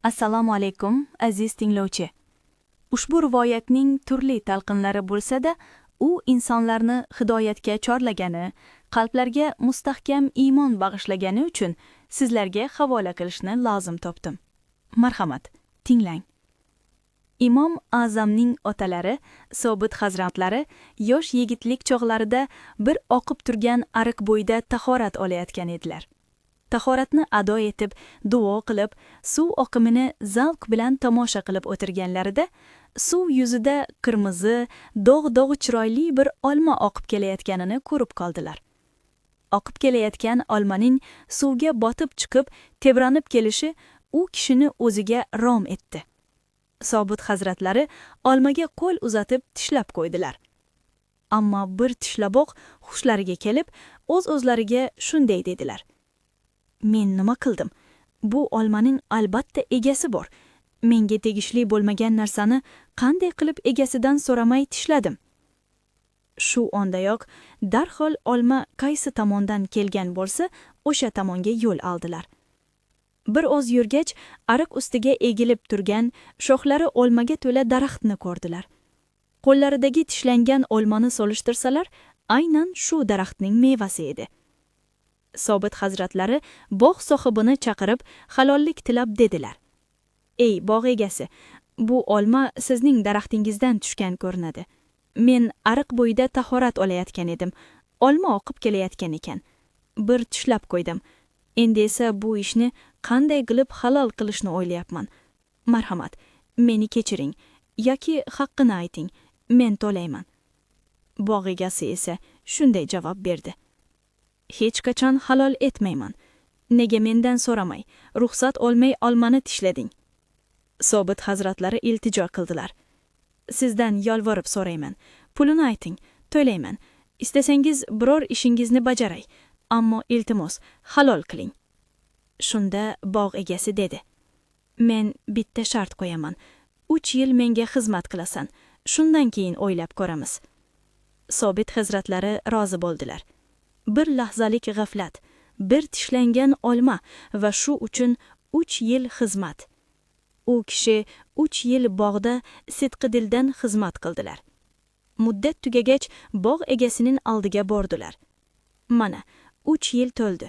Assalomu alaykum, aziz tinglovchi. Ushbu rivoyatning turli talqinlari bo'lsa-da, u insonlarni hidoyatga chorlagani, qalblarga mustahkam iymon bag'ishlagani uchun sizlarga havola qilishni lozim topdim. Marhamat, tinglang. Imom Azamning otalari, Sobit hazratlari yosh yigitlik chog'larida bir oqib turgan ariq bo'yida tahorat olayotgan edilar. Tahoratni ado etib, duo qilib, suv oqimini zavq bilan tomosha qilib o'tirganlarida, suv yuzida qirmizi, dog'-dog' chiroyli bir olma oqib kelayotganini ko'rib qoldilar. Oqib kelayotgan olmaning suvga botib chiqib, tebranib kelishi u kishini o'ziga rom etdi. Sobit hazratlari olmaga qo'l uzatib tishlab qo'ydilar. Ammo bir tishlaboq hushlariga kelib, o'z-o'zlariga shunday dedilar: Men nima qildim? Bu olmaning albatta egasi bor. Menga tegishli bo'lmagan narsani qanday qilib egasidan so'ramay tishladim? Shu ondayoq darhol olma qaysi tomondan kelgan bo'lsa, o'sha tomonga yo'l oldilar. Bir oz yurgach, ariq ustiga egilib turgan, shoxlari olmaga to'la daraxtni ko'rdilar. Qo'llaridagi tishlangan olmani solishtirsalar, aynan shu daraxtning mevasi edi. Sobit hazratlari bog' sohibini chaqirib, halollik tilab dedilar: Ey bog' egasi, bu olma sizning daraxtingizdan tushgan ko'rinadi. Men ariq bo'yida tahorat olayotgan edim. Olma oqib kelayotgan ekan. Bir tishlab qo'ydim. Endi esa bu ishni qanday qilib halol qilishni o'ylayapman. Marhamat, meni kechiring yoki haqqini ayting, men to'layman. Bog' egasi esa shunday javob berdi: Hech qachon halol etmayman. Nega mendan so'ramay, ruxsat olmay olmani tishlading? Sobit hazratlari iltijo qildilar: Sizdan yolvorib so'rayman, pulini ayting, to'layman. Istasangiz biror ishingizni bajaray, ammo iltimos, halol qiling. Shunda bog' egasi dedi: Men bitta shart qo'yaman. 3 yil menga xizmat qilasan. Shundan keyin o'ylab ko'ramiz. Sobit hazratlari rozi bo'ldilar. Bir lahzalik g'aflat, bir tishlangan olma va shu uchun 3 yil xizmat. U kishi 3 yil bog'da sidqidildan xizmat qildilar. Muddat tugagach, bog' egasining oldiga bordilar. Mana, 3 yil to'ldi.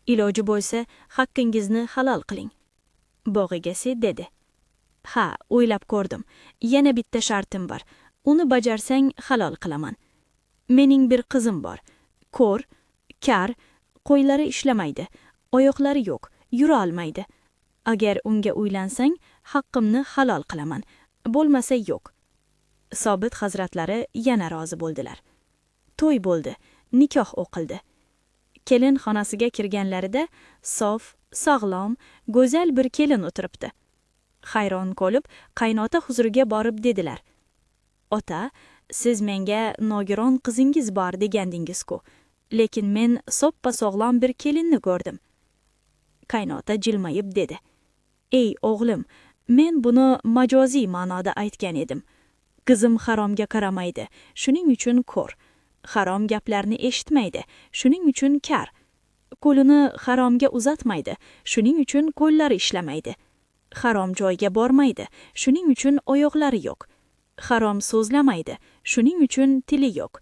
Iloji bo'lsa, haqqingizni halol qiling. Bog' egasi dedi: Ha, o'ylab ko'rdim. Yana bitta shartim bor. Uni bajarsang halol qilaman. Mening bir qizim bor. Ko'r, kar, qo'ylari ishlamaydi, oyoqlari yo'q, yura olmaydi. Agar unga uylansang, haqqimni halol qilaman. Bo'lmasa yo'q. Sobit hazratlari yana rozi bo'ldilar. To'y bo'ldi, nikoh o'qildi. Kelin xonasiga kirganlarida sof, sog'lom, go'zal bir kelin o'tiribdi. Hayron qolib, qaynota huzuriga borib dedilar: Ota, siz menga nogiron qizingiz bor degandingiz-ku. Lekin men soppa sog'lom bir kelinni ko'rdim. Qaynota jilmayib dedi: Ey o'g'lim, men buni majoziy ma'noda aytgan edim. Qizim haromga qaramaydi, shuning uchun ko'r. Harom gaplarni eshitmaydi, shuning uchun kar. Qo'lini haromga uzatmaydi, shuning uchun qo'llari ishlamaydi. Harom joyga bormaydi, shuning uchun oyoqlari yo'q. Harom so'zlamaydi, shuning uchun tili yo'q.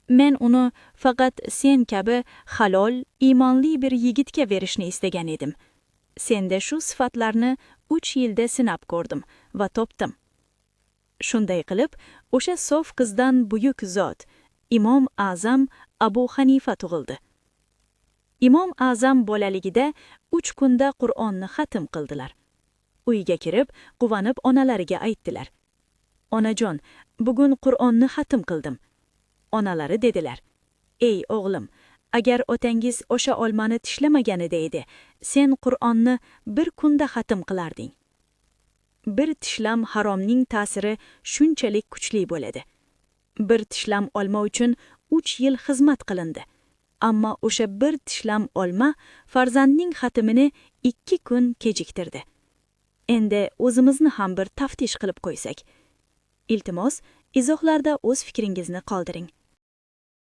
Men uni faqat sen kabi halol, iymonli bir yigitga berishni istagan edim. Senda shu sifatlarni 3 yilda sinab ko'rdim va topdim. Shunday qilib, o'sha sof qizdan buyuk zot, Imom Azam Abu Hanifa tug'ildi. Imom Azam bolaligida 3 kunda Qur'onni xatm qildilar. Uyga kirib, quvonib onalariga aytdilar: Onajon, bugun Qur'onni xatm qildim. Onalari dedilar: Ey o'g'lim, agar otangiz o'sha olmani tishlamaganida edi, sen Qur'onni bir kunda xatm qilarding. Bir tishlam haromning ta'siri shunchalik kuchli bo'ladi. Bir tishlam olma uchun 3 yil xizmat qilindi. Ammo o'sha bir tishlam olma farzandning xatmini 2 kun kechiktirdi. Endi o'zimizni ham bir taftish qilib qo'ysak. Iltimos, izohlarda o'z fikringizni qoldiring.